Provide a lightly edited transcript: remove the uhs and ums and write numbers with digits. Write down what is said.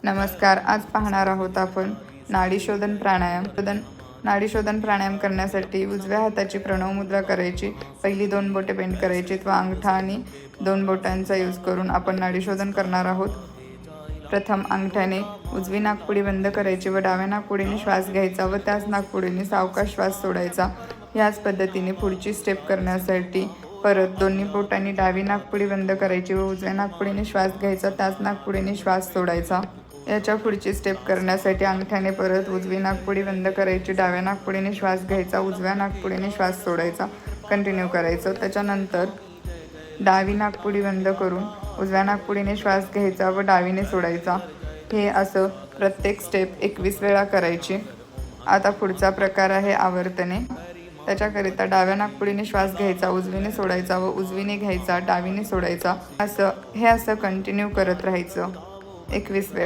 नमस्कार. आज पाहणार आहोत आपण नाडीशोधन प्राणायाम. नाडीशोधन प्राणायाम करण्यासाठी उजव्या हाताची प्रणव मुद्रा करायची. पहिली 2 बोटे बेंड करायची व अंगठा आणि 2 बोटांचा यूज करून आपण नाडीशोधन करणार आहोत. प्रथम अंगठ्याने उजवी नाकपुडी बंद करायची व डाव्या नाकपुडीने श्वास घ्यायचा व त्याच नाकपुडीने सावकाश श्वास सोडायचा. याच पद्धतीने पुढची स्टेप करण्यासाठी परत दोन्ही बोटांनी डावी नाकपुडी बंद करायची व उजव्या नाकपुडीने श्वास घ्यायचा, त्याच नाकपुडीने श्वास सोडायचा. याच्या पुढची स्टेप करण्यासाठी अंगठ्याने परत उजवी नाकपुडी बंद करायची, डाव्या नाकपुडीने श्वास घ्यायचा, उजव्या नाकपुडीने श्वास सोडायचा. कंटिन्यू करायचं. त्याच्यानंतर डावी नाकपुडी बंद करून उजव्या नाकपुडीने श्वास घ्यायचा व डावीने सोडायचा. हे असं प्रत्येक स्टेप 21 वेळा करायची. आता पुढचा प्रकार आहे आवर्तने. त्याच्याकरिता डाव्या नाकपुडीने श्वास घ्यायचा, उजवीने सोडायचा व उजवीने घ्यायचा, डावीने सोडायचा. हे असं कंटिन्यू करत राहायचं 21 वेळा.